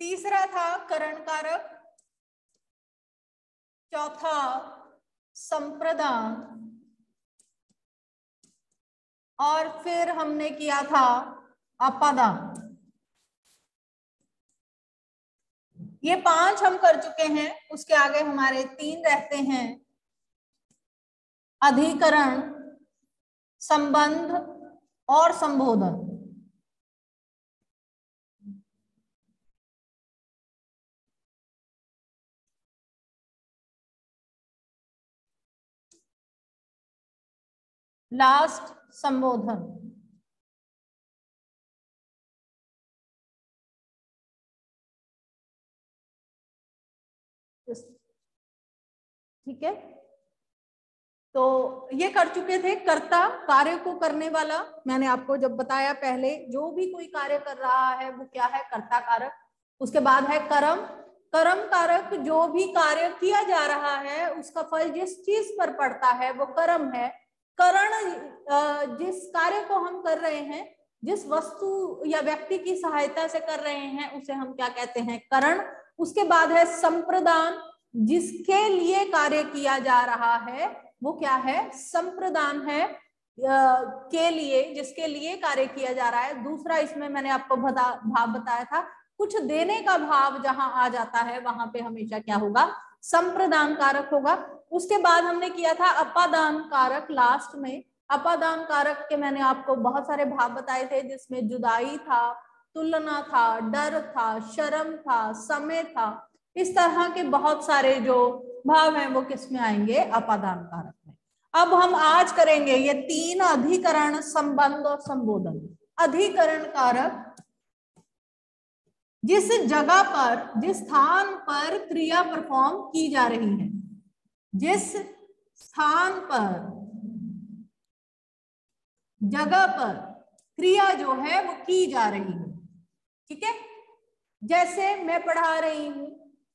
तीसरा था करण कारक, चौथा संप्रदान, और फिर हमने किया था अपादान। ये 5 हम कर चुके हैं। उसके आगे हमारे 3 रहते हैं, अधिकरण, संबंध और संबोधन। लास्ट संबोधन। ठीक है, तो ये कर चुके थे। कर्ता, कार्य को करने वाला, मैंने आपको जब बताया पहले, जो भी कोई कार्य कर रहा है वो क्या है, कर्ता कारक। उसके बाद है कर्म, कर्म कारक, जो भी कार्य किया जा रहा है उसका फल जिस चीज पर पड़ता है वो कर्म है। करण, जिस कार्य को हम कर रहे हैं, जिस वस्तु या व्यक्ति की सहायता से कर रहे हैं उसे हम क्या कहते हैं, करण। उसके बाद है संप्रदान, जिसके लिए कार्य किया जा रहा है वो क्या है, संप्रदान है, के लिए, जिसके लिए कार्य किया जा रहा है। दूसरा इसमें मैंने आपको भाव बताया था, कुछ देने का भाव जहां आ जाता है वहां पे हमेशा क्या होगा, संप्रदान कारक होगा। उसके बाद हमने किया था अपादान कारक लास्ट में। अपादान कारक के मैंने आपको बहुत सारे भाव बताए थे, जिसमें जुदाई था, तुलना था, डर था, शर्म था, समय था। इस तरह के बहुत सारे जो भाव हैं वो किस में आएंगे, अपादान कारक में। अब हम आज करेंगे ये 3 अधिकरण, संबंध और संबोधन। अधिकरण कारक, जिस जगह पर, जिस स्थान पर क्रिया परफॉर्म की जा रही है, जिस स्थान पर, जगह पर क्रिया जो है वो की जा रही है। ठीक है, जैसे मैं पढ़ा रही हूं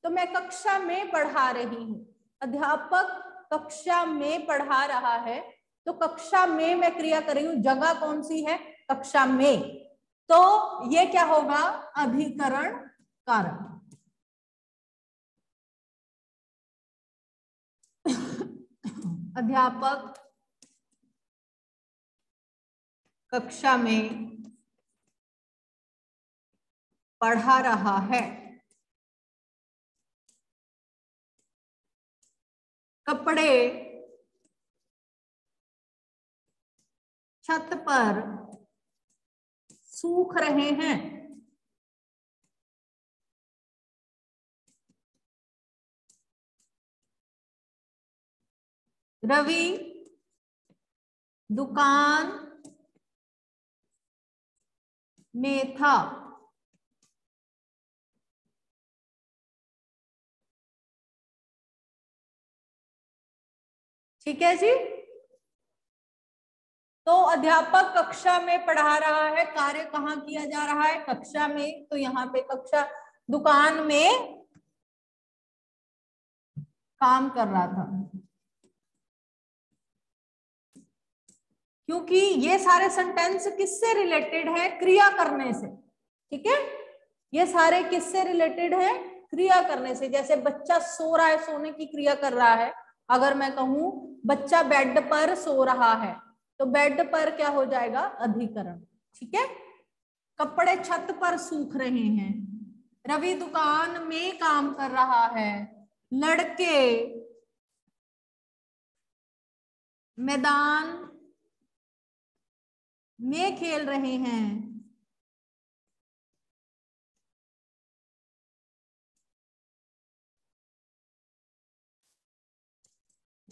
तो मैं कक्षा में पढ़ा रही हूं, अध्यापक कक्षा में पढ़ा रहा है, तो कक्षा में मैं क्रिया कर रही हूं, जगह कौन सी है, कक्षा में, तो ये क्या होगा, अधिकरण कारक। अध्यापक कक्षा में पढ़ा रहा है, कपड़े छत पर सूख रहे हैं, रवि दुकान में था। ठीक है जी, तो अध्यापक कक्षा में पढ़ा रहा है, कार्य कहाँ किया जा रहा है, कक्षा में, तो यहाँ पे कक्षा, दुकान में काम कर रहा था। क्योंकि ये सारे सेंटेंस किससे रिलेटेड है, क्रिया करने से। ठीक है, ये सारे किससे रिलेटेड है, क्रिया करने से। जैसे बच्चा सो रहा है, सोने की क्रिया कर रहा है, अगर मैं कहूं बच्चा बेड पर सो रहा है, तो बेड पर क्या हो जाएगा, अधिकरण। ठीक है, कपड़े छत पर सूख रहे हैं, रवि दुकान में काम कर रहा है, लड़के मैदान में खेल रहे हैं,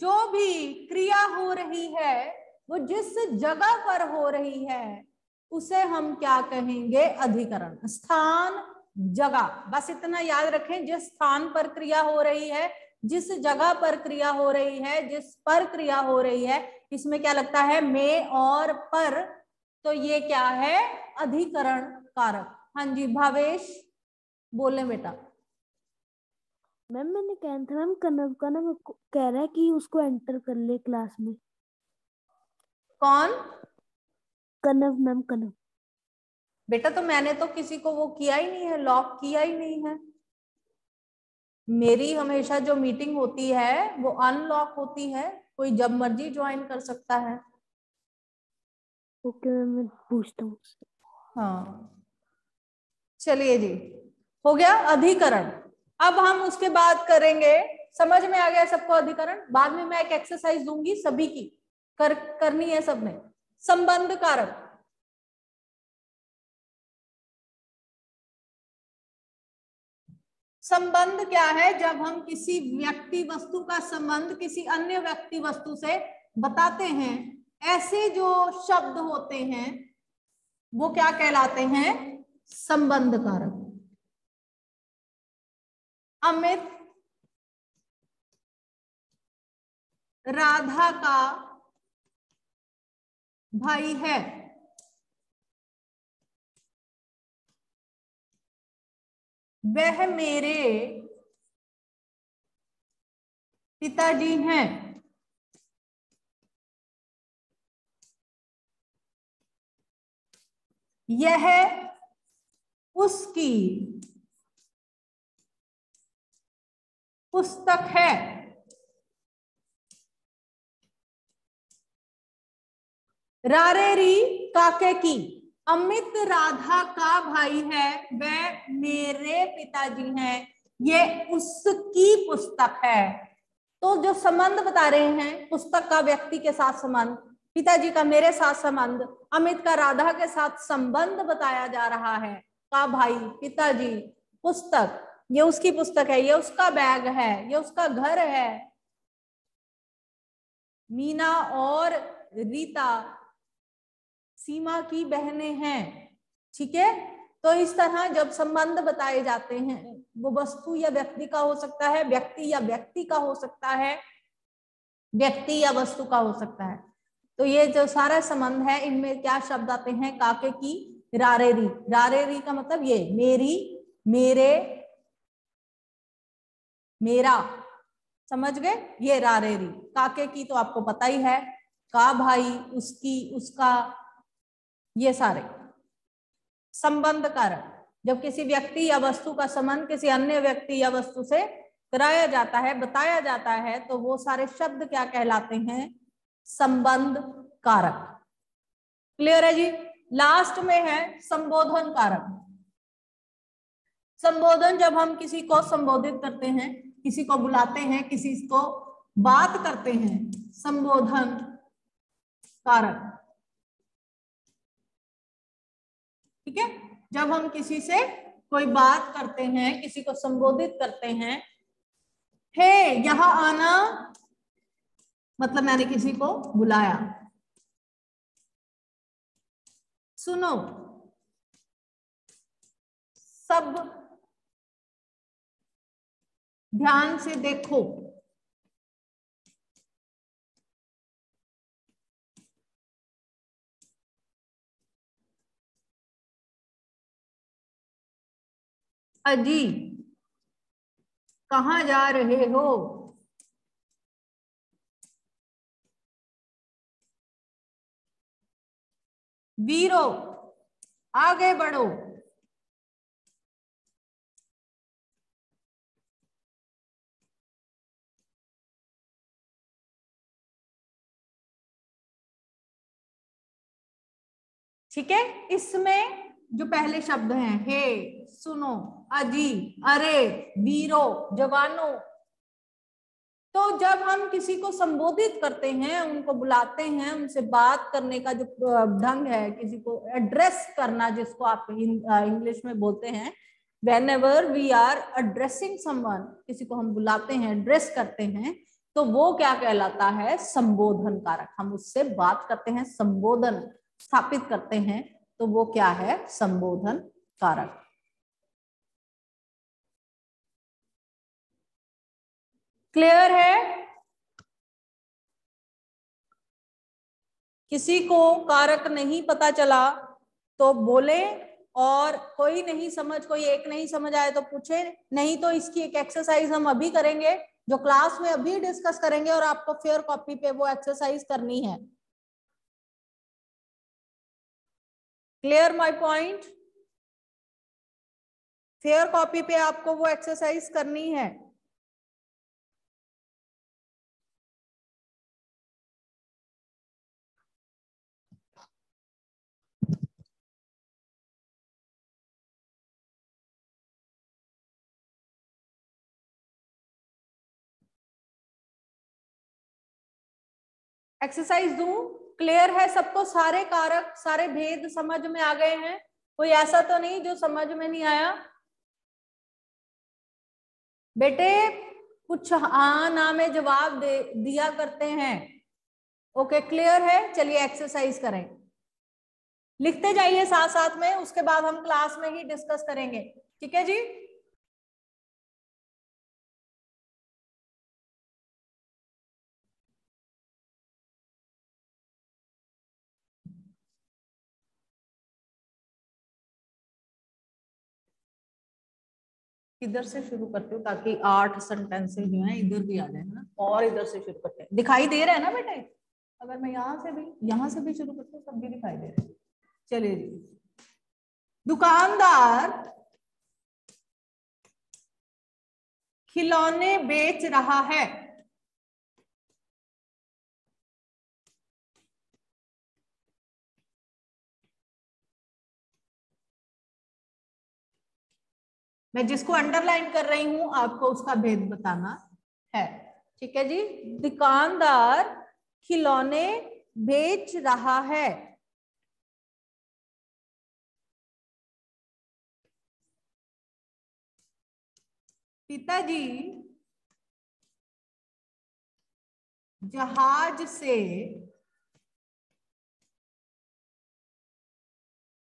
जो भी क्रिया हो रही है वो जिस जगह पर हो रही है उसे हम क्या कहेंगे, अधिकरण। स्थान, जगह, बस इतना याद रखें, जिस स्थान पर क्रिया हो रही है, जिस जगह पर क्रिया हो रही है, जिस पर क्रिया हो रही है, इसमें क्या लगता है, में और पर, तो ये क्या है, अधिकरण कारक। हाँ जी भावेश बोले बेटा। मैम मैंने कहा था मैम, कनव का ना कह रहा है कि उसको एंटर कर ले क्लास में। कौन, कनव मैम, कनव। बेटा तो मैंने तो किसी को वो किया ही नहीं है, लॉक किया ही नहीं है। मेरी हमेशा जो मीटिंग होती है वो अनलॉक होती है, कोई जब मर्जी ज्वाइन कर सकता है। ओके मैं पूछता हूँ। हाँ चलिए जी, हो गया अधिकरण। अब हम उसके बाद करेंगे, समझ में आ गया सबको अधिकरण? बाद में मैं एक एक्सरसाइज दूंगी सभी की, करनी है सबने। संबंध कारक। संबंध क्या है? जब हम किसी व्यक्ति वस्तु का संबंध किसी अन्य व्यक्ति वस्तु से बताते हैं, ऐसे जो शब्द होते हैं वो क्या कहलाते हैं? संबंध कारक। अमित राधा का भाई है। वह मेरे पिताजी हैं। यह उसकी पुस्तक है। रारेरी काके की। अमित राधा का भाई है, वह मेरे पिताजी हैं, ये उसकी पुस्तक है। तो जो संबंध बता रहे हैं, पुस्तक का व्यक्ति के साथ संबंध, पिताजी का मेरे साथ संबंध, अमित का राधा के साथ संबंध बताया जा रहा है। का भाई, पिताजी, पुस्तक, ये उसकी पुस्तक है, ये उसका बैग है, ये उसका घर है। मीना और रीता सीमा की बहनें हैं। ठीक है, तो इस तरह जब संबंध बताए जाते हैं, वो वस्तु या व्यक्ति का हो सकता है, व्यक्ति या व्यक्ति का हो सकता है, व्यक्ति या वस्तु का हो सकता है। तो ये जो सारा संबंध है, इनमें क्या शब्द आते हैं? काके की, रारेरी। रारेरी का मतलब ये मेरी, मेरे, मेरा, समझ गए? ये रारेरी। काके की तो आपको पता ही है, का भाई, उसकी, उसका, ये सारे संबंध कारक। जब किसी व्यक्ति या वस्तु का संबंध किसी अन्य व्यक्ति या वस्तु से कराया जाता है, बताया जाता है, तो वो सारे शब्द क्या कहलाते हैं? संबंध कारक। क्लियर है जी? लास्ट में है संबोधन कारक। संबोधन, जब हम किसी को संबोधित करते हैं, किसी को बुलाते हैं, किसी को बात करते हैं, संबोधन कारक। ठीक है, जब हम किसी से कोई बात करते हैं, किसी को संबोधित करते हैं, हे यहां आना, मतलब मैंने किसी को बुलाया। सुनो, सब ध्यान से देखो। अजी कहाँ जा रहे हो? वीरो आगे बढ़ो। ठीक है, इसमें जो पहले शब्द हैं, हे, सुनो, अजी, अरे, वीरो, जवानों, तो जब हम किसी को संबोधित करते हैं, उनको बुलाते हैं, उनसे बात करने का जो ढंग है, किसी को एड्रेस करना, जिसको आप इंग्लिश में बोलते हैं, whenever we are addressing someone, किसी को हम बुलाते हैं, एड्रेस करते हैं, तो वो क्या कहलाता है? संबोधन कारक। हम उससे बात करते हैं, संबोधन स्थापित करते हैं, तो वो क्या है? संबोधन कारक। क्लियर है? किसी को कारक नहीं पता चला तो बोले, और कोई नहीं समझ, कोई एक नहीं समझ आए तो पूछे, नहीं तो इसकी एक एक्सरसाइज हम अभी करेंगे, जो क्लास में अभी डिस्कस करेंगे, और आपको फेयर कॉपी पे वो एक्सरसाइज करनी है। Clear my point? Fair copy पे आपको वो एक्सरसाइज करनी है। एक्सरसाइज दूं? क्लियर है सबको? सारे कारक सारे भेद समझ में आ गए हैं? कोई ऐसा तो नहीं जो समझ में नहीं आया? बेटे कुछ हाँ ना में जवाब दिया करते हैं। ओके क्लियर है? चलिए एक्सरसाइज करें, लिखते जाइए साथ साथ में, उसके बाद हम क्लास में ही डिस्कस करेंगे। ठीक है जी? इधर से शुरू करती हूँ ताकि 8 सेंटेंसेस जो है इधर भी आ जाए ना, और इधर से शुरू करते हैं। दिखाई दे रहा है ना बेटे? अगर मैं यहाँ से भी शुरू करती हूँ तब भी दिखाई दे रहा है। चलिए जी। दुकानदार खिलौने बेच रहा है। मैं जिसको अंडरलाइन कर रही हूं आपको उसका भेद बताना है। ठीक है जी? दुकानदार खिलौने बेच रहा है। पिताजी जहाज से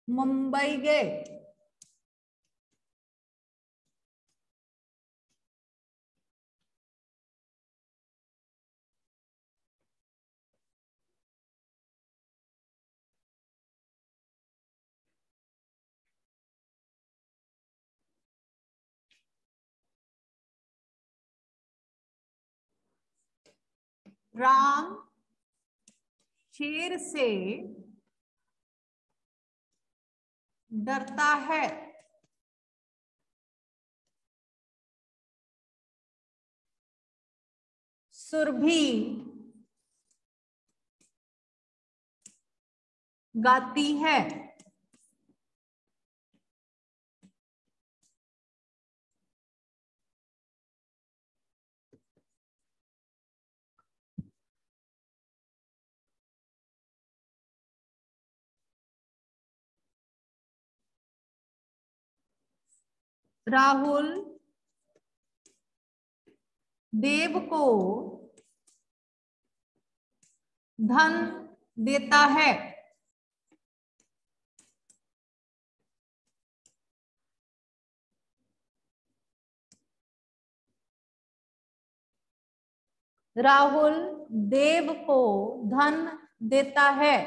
मुंबई गए। राम शेर से डरता है। सुरभि गाती है। राहुल देव को धन देता है। राहुल देव को धन देता है।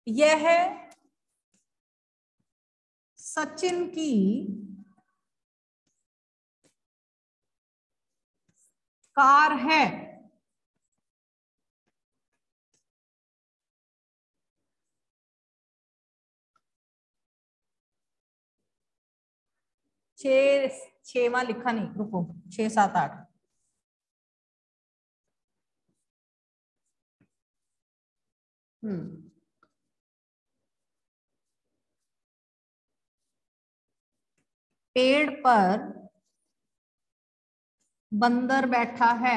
यह सचिन की कार है। छवा लिखा नहीं, रुको, 6 7 8। पेड़ पर बंदर बैठा है।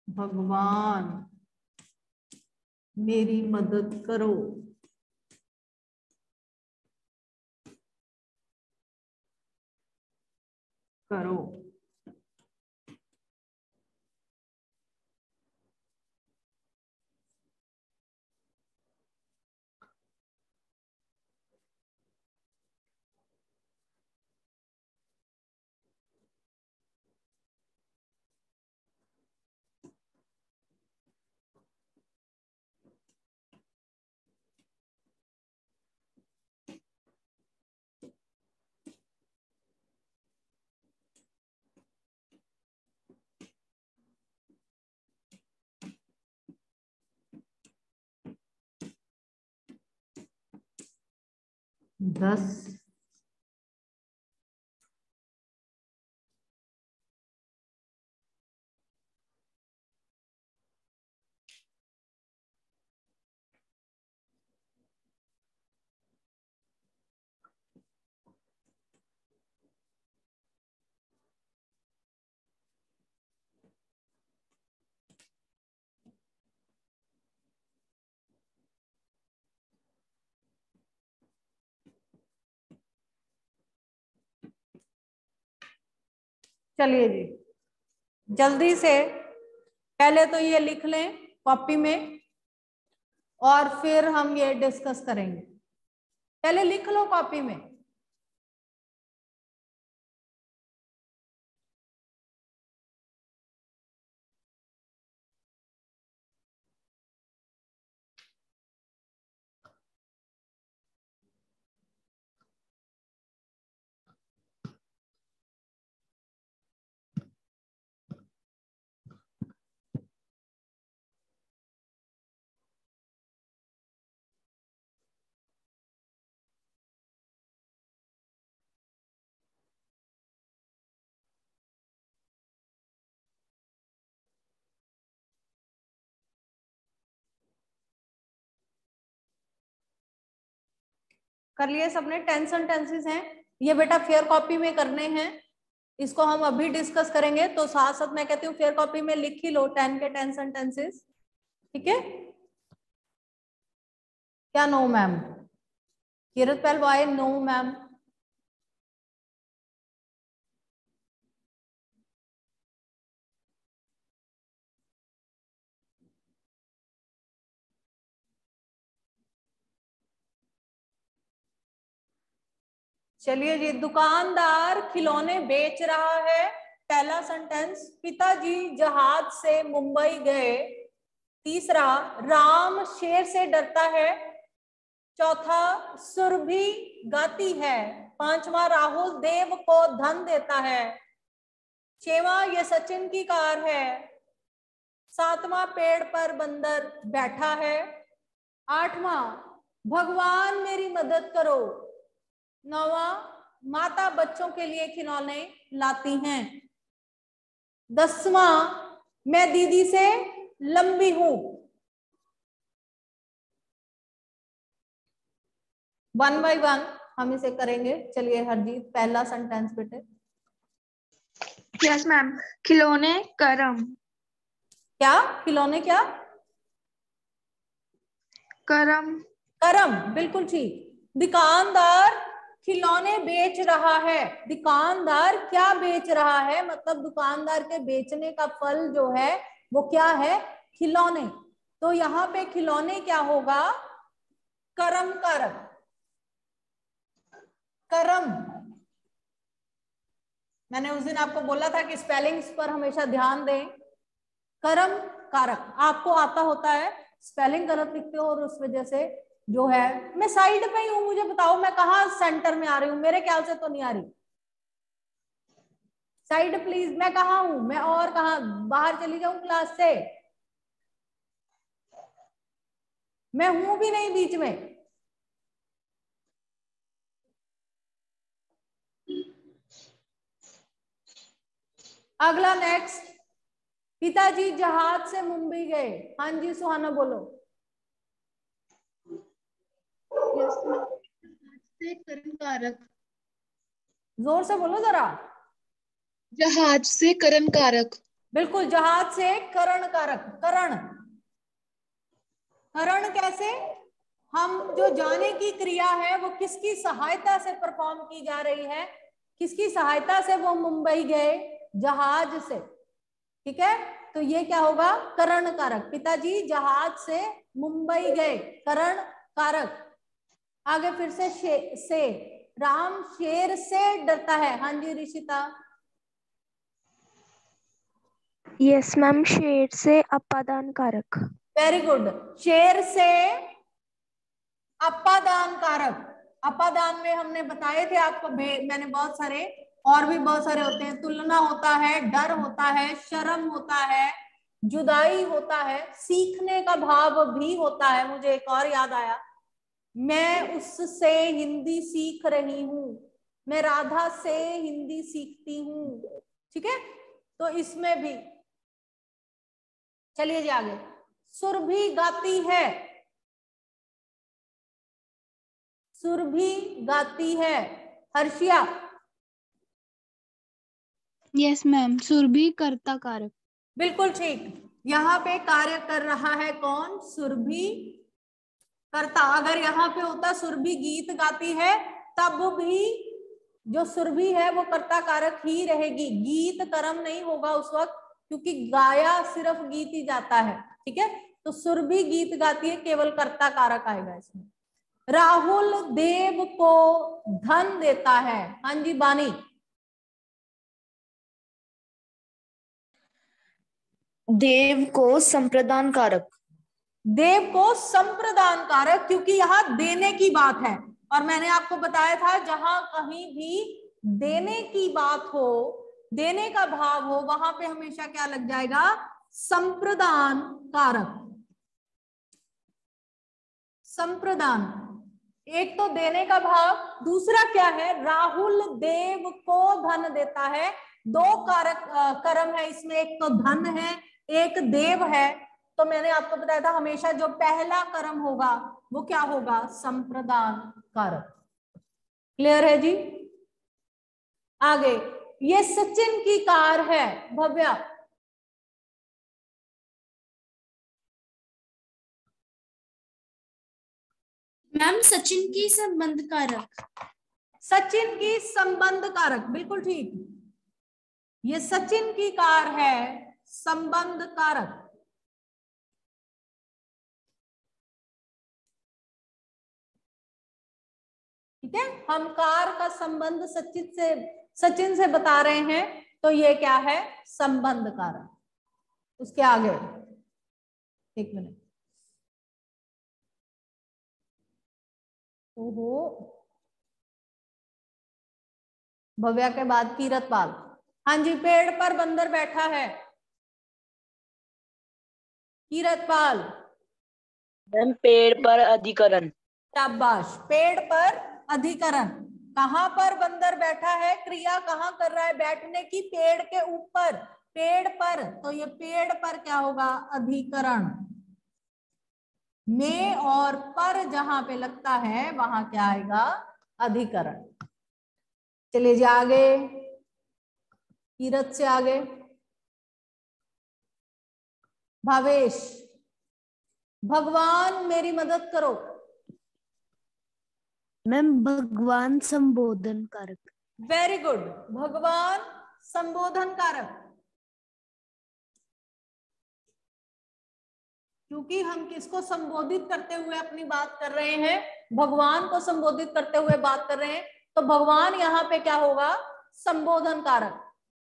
भगवान मेरी मदद करो। करो। 10 चलिए जी, जल्दी से पहले तो ये लिख लें कॉपी में और फिर हम ये डिस्कस करेंगे। पहले लिख लो कॉपी में। कर लिए सबने? टेंस एंड टेंसेस हैं ये बेटा, फेयर कॉपी में करने हैं, इसको हम अभी डिस्कस करेंगे। तो साथ साथ मैं कहती हूँ फेयर कॉपी में लिख ही लो 10 के टेंस एंड टेंसेस, ठीक है? क्या नो मैम? किरत पहलवाई नो मैम। चलिए जी, दुकानदार खिलौने बेच रहा है। पहला सेंटेंस, पिताजी जहाज से मुंबई गए। तीसरा, राम शेर से डरता है। चौथा, सुरभि गाती है। पांचवा, राहुल देव को धन देता है। छठवां, ये सचिन की कार है। सातवां, पेड़ पर बंदर बैठा है। आठवां, भगवान मेरी मदद करो। नौवां, माता बच्चों के लिए खिलौने लाती हैं। 10वां, मैं दीदी से लंबी हूं। 1 बाय 1 हम इसे करेंगे। चलिए हरजीत, पहला सेंटेंस बेटे। यस मैम, खिलौने करम। क्या खिलौने? क्या करम? करम, बिल्कुल ठीक। दुकानदार खिलौने बेच रहा है। दुकानदार क्या बेच रहा है? मतलब दुकानदार के बेचने का फल जो है वो क्या है? खिलौने। तो यहाँ पे खिलौने क्या होगा? करम कारक। करम, मैंने उस दिन आपको बोला था कि स्पेलिंग्स पर हमेशा ध्यान दें। करम कारक आपको आता होता है, स्पेलिंग गलत लिखते हो और उस वजह से जो है, मैं साइड पे ही हूं, मुझे बताओ मैं कहाँ सेंटर में आ रही हूँ? मेरे ख्याल से तो नहीं आ रही। साइड प्लीज, मैं कहाँ हूं? मैं और कहाँ बाहर चली जाऊं क्लास से? मैं हूं भी नहीं बीच में। अगला नेक्स्ट, पिताजी जहाज से मुंबई गए। हाँ जी सुहाना बोलो। से करण कारक। जोर से बोलो जरा। जहाज से करण कारक। बिल्कुल, जहाज से करण कारक। करण, करण कैसे? हम जो जाने की क्रिया है वो किसकी सहायता से परफॉर्म की जा रही है? किसकी सहायता से वो मुंबई गए? जहाज से, ठीक है? तो ये क्या होगा? करण कारक। पिताजी जहाज से मुंबई गए, करण कारक। आगे फिर से राम शेर से डरता है। हाँ जी ऋषिता। यस मैम, शेर से अपादान कारक। Very good. शेर से अपादान कारक। अपादान में हमने बताए थे आपको, मैंने बहुत सारे और भी बहुत सारे होते हैं। तुलना होता है, डर होता है, शर्म होता है, जुदाई होता है, सीखने का भाव भी होता है। मुझे एक और याद आया, मैं उससे हिंदी सीख रही हूँ, मैं राधा से हिंदी सीखती हूँ। ठीक है, तो इसमें भी चलिए जी आगे। सुरभि गाती है, सुरभि गाती है। हर्षिया। यस मैम, सुरभि कर्ता कारक। बिल्कुल ठीक, यहाँ पे कार्य कर रहा है कौन? सुरभि कर्ता। अगर यहाँ पे होता सुरभि गीत गाती है, तब भी जो सुरभि है वो कर्ता कारक ही रहेगी, गीत कर्म नहीं होगा उस वक्त, क्योंकि गाया सिर्फ गीत ही जाता है। ठीक है, तो सुरभि गीत गाती है, केवल कर्ता कारक आएगा इसमें। राहुल देव को धन देता है। हाँ जी बानी। देव को संप्रदान कारक। देव को संप्रदान कारक, क्योंकि यहाँ देने की बात है, और मैंने आपको बताया था जहां कहीं भी देने की बात हो, देने का भाव हो, वहां पे हमेशा क्या लग जाएगा? संप्रदान कारक। संप्रदान, एक तो देने का भाव, दूसरा क्या है? राहुल देव को धन देता है। दो कारक कर्म है इसमें, एक तो धन है, एक देव है। तो मैंने आपको बताया था हमेशा जो पहला कर्म होगा वो क्या होगा? संप्रदान कारक। क्लियर है जी? आगे, ये सचिन की कार है। भव्या। मैम सचिन की संबंध कारक। सचिन की संबंध कारक, बिल्कुल ठीक। ये सचिन की कार है, संबंध कारक। ठीक है, हम कार का संबंध सचिन से बता रहे हैं, तो ये क्या है? संबंध कारक। उसके आगे एक मिनट। ओहो, भव्या के बाद कीरतपाल। हाँ जी, पेड़ पर बंदर बैठा है। कीरतपाल। मैम पेड़ पर अधिकरण। शाबाश, पेड़ पर अधिकरण। कहां पर बंदर बैठा है? क्रिया कहां कर रहा है? बैठने की, पेड़ के ऊपर, पेड़ पर। तो ये पेड़ पर क्या होगा? अधिकरण। में और पर जहां पे लगता है वहां क्या आएगा? अधिकरण। चलिए जी आगे, कीरत से आगे भावेश। भगवान मेरी मदद करो। मैम भगवान संबोधन कारक। वेरी गुड, भगवान संबोधन कारक। क्योंकि हम किसको संबोधित करते हुए अपनी बात कर रहे हैं? भगवान को संबोधित करते हुए बात कर रहे हैं, तो भगवान यहाँ पे क्या होगा? संबोधन कारक।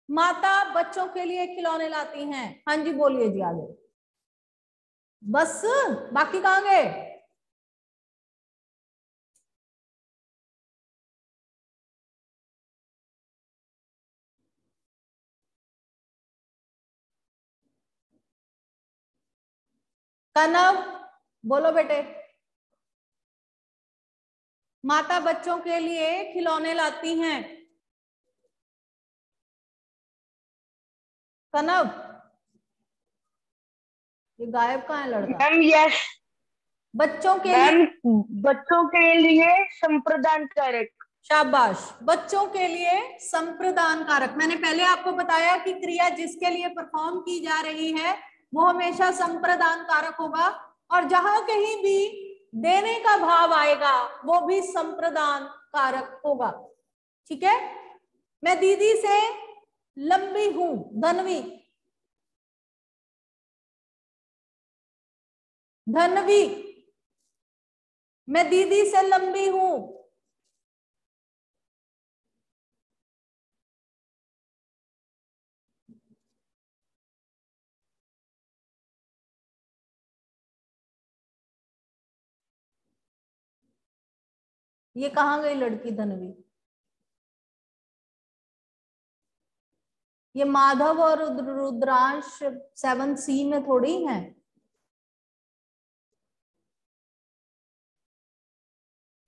माता बच्चों के लिए खिलौने लाती हैं। हाँ जी बोलिए जी आगे। बस, बाकी कहाँ गए? कनव बोलो बेटे। माता बच्चों के लिए खिलौने लाती हैं। कनव, ये गायब कहाँ है लड़का? Ma'am yes. बच्चों के लिए। मैम बच्चों के लिए संप्रदान कारक। शाबाश, बच्चों के लिए संप्रदान कारक। मैंने पहले आपको बताया कि क्रिया जिसके लिए परफॉर्म की जा रही है वो हमेशा संप्रदान कारक होगा, और जहां कहीं भी देने का भाव आएगा वो भी संप्रदान कारक होगा। ठीक है, मैं दीदी से लंबी हूं। धनवी। धनवी, मैं दीदी से लंबी हूं। ये कहाँ गई लड़की धनवी? ये माधव और रुद्रांश 7C में थोड़ी है।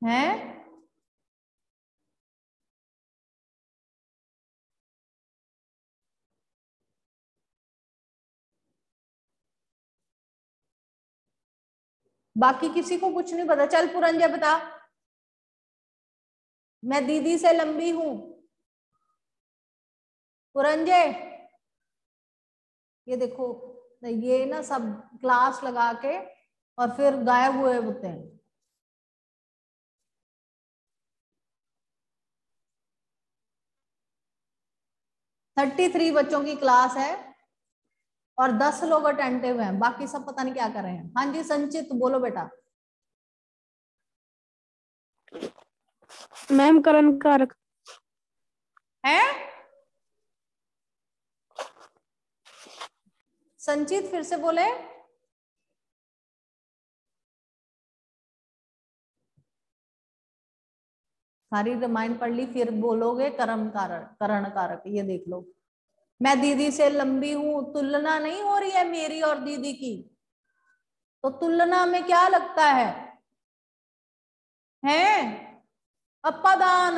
हैं? बाकी किसी को कुछ नहीं पता? चल पुरंजय बता। मैं दीदी से लंबी हूं। पुरंजय, ये देखो, ये ना सब क्लास लगा के और फिर गायब हुए होते हैं। थर्टी 33 बच्चों की क्लास है और 10 लोग अटेंटिव हैं, बाकी सब पता नहीं क्या कर रहे हैं। हाँ जी संचित बोलो बेटा। मैम करण कारक है संचित, फिर से बोले। सारी रामायण पढ़ ली फिर बोलोगे करण कारक। ये देख लो, मैं दीदी से लंबी हूं, तुलना नहीं हो रही है मेरी और दीदी की, तो तुलना में क्या लगता है? अपादान।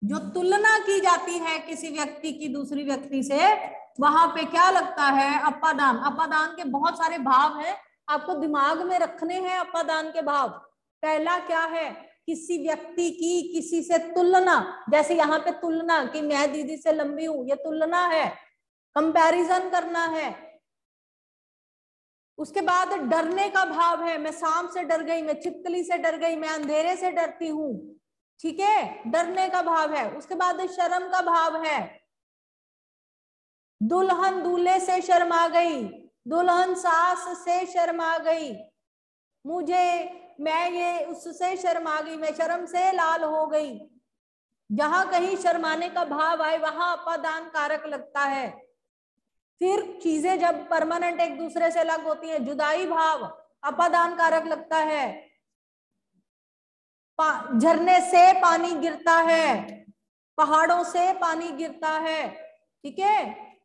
जो तुलना की जाती है किसी व्यक्ति की दूसरी व्यक्ति से, वहां पे क्या लगता है? अपादान। अपादान के बहुत सारे भाव हैं, आपको दिमाग में रखने हैं अपादान के भाव। पहला क्या है? किसी व्यक्ति की किसी से तुलना, जैसे यहाँ पे तुलना कि मैं दीदी से लंबी हूं, ये तुलना है, कंपैरिजन करना है। उसके बाद डरने का भाव है, मैं सांप से डर गई, मैं छिपकली से डर गई, मैं अंधेरे से डरती हूं, ठीक है, डरने का भाव है। उसके बाद शर्म का भाव है, दुल्हन दूल्हे से शर्मा गई, दुल्हन सास से शर्मा गई, मैं ये उससे शर्मा गई, मैं शर्म से लाल हो गई। जहां कहीं शर्माने का भाव आए वहां अपादान कारक लगता है। फिर चीजें जब परमानेंट एक दूसरे से अलग होती है, जुदाई भाव अपादान कारक लगता है। झरने से पानी गिरता है, पहाड़ों से पानी गिरता है, ठीक है,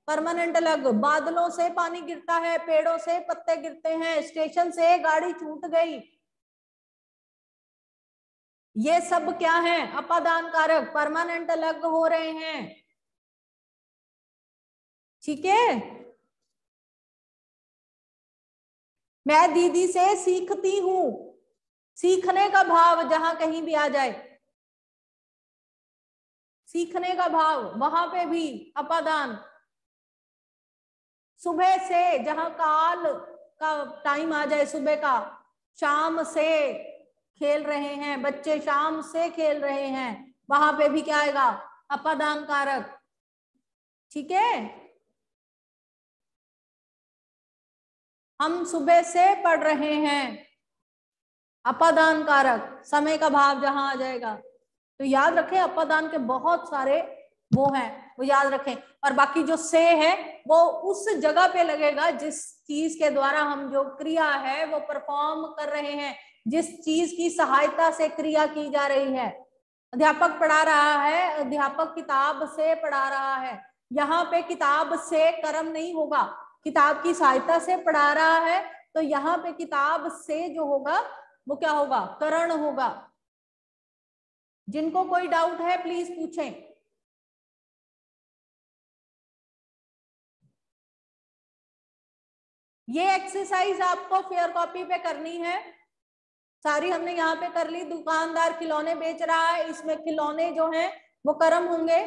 परमानेंट अलग। बादलों से पानी गिरता है, पेड़ों से पत्ते गिरते हैं, स्टेशन से गाड़ी छूट गई, ये सब क्या है? अपादान कारक, परमानेंट अलग हो रहे हैं, ठीक है। मैं दीदी से सीखती हूं, सीखने का भाव जहां कहीं भी आ जाए, सीखने का भाव, वहां पे भी अपादान। सुबह से, जहां काल का टाइम आ जाए सुबह का, शाम से खेल रहे हैं बच्चे, शाम से खेल रहे हैं, वहां पे भी क्या आएगा? अपादान कारक, ठीक है। हम सुबह से पढ़ रहे हैं, अपादान कारक, समय का भाव जहां आ जाएगा। तो याद रखें अपादान के बहुत सारे वो हैं, वो याद रखें। और बाकी जो से है वो उस जगह पे लगेगा जिस चीज के द्वारा हम जो क्रिया है वो परफॉर्म कर रहे हैं, जिस चीज की सहायता से क्रिया की जा रही है। अध्यापक पढ़ा रहा है, अध्यापक किताब से पढ़ा रहा है, यहाँ पे किताब से कर्म नहीं होगा, किताब की सहायता से पढ़ा रहा है, तो यहाँ पे किताब से जो होगा वो क्या होगा? करण होगा। जिनको कोई डाउट है प्लीज पूछें। ये एक्सरसाइज आपको फेयर कॉपी पे करनी है, सारी हमने यहाँ पे कर ली। दुकानदार खिलौने बेच रहा है, इसमें खिलौने जो हैं वो कर्म होंगे।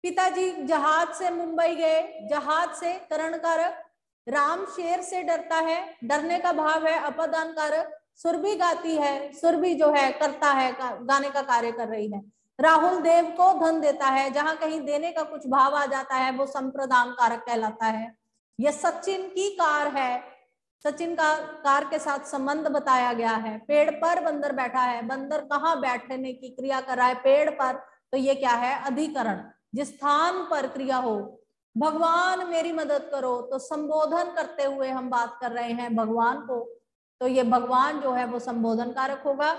पिताजी जहाज से मुंबई गए, जहाज से करण कारक। राम शेर से डरता है, डरने का भाव है अपादान कारक। सुरभि गाती है, सुरभि जो है करता है, गाने का कार्य कर रही है। राहुल देव को धन देता है, जहां कहीं देने का कुछ भाव आ जाता है वो संप्रदान कारक कहलाता है। यह सचिन की कार है, सचिन का कार के साथ संबंध बताया गया है। पेड़ पर बंदर बैठा है, बंदर कहाँ बैठने की क्रिया कर रहा है? पेड़ पर, तो ये क्या है? अधिकरण। जिस स्थान पर क्रिया हो। भगवान मेरी मदद करो, तो संबोधन करते हुए हम बात कर रहे हैं भगवान को, तो ये भगवान जो है वो संबोधन कारक होगा।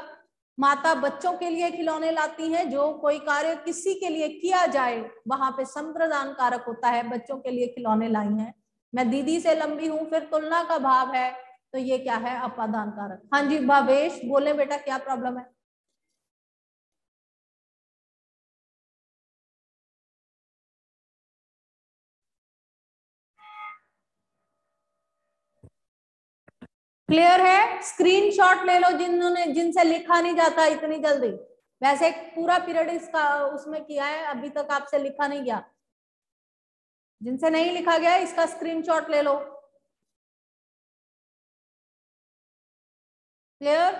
माता बच्चों के लिए खिलौने लाती हैं, जो कोई कार्य किसी के लिए किया जाए वहां पे संप्रदान कारक होता है, बच्चों के लिए खिलौने लाई हैं। मैं दीदी से लंबी हूं, फिर तुलना का भाव है, तो ये क्या है, अपादान कारक। हाँ जी भावेश बोले बेटा, क्या प्रॉब्लम है? क्लियर है? स्क्रीनशॉट ले लो जिनसे लिखा नहीं जाता इतनी जल्दी। वैसे एक पूरा पीरियड इसका उसमें किया है, अभी तक आपसे लिखा नहीं गया। जिनसे नहीं लिखा गया इसका स्क्रीनशॉट ले लो। क्लियर?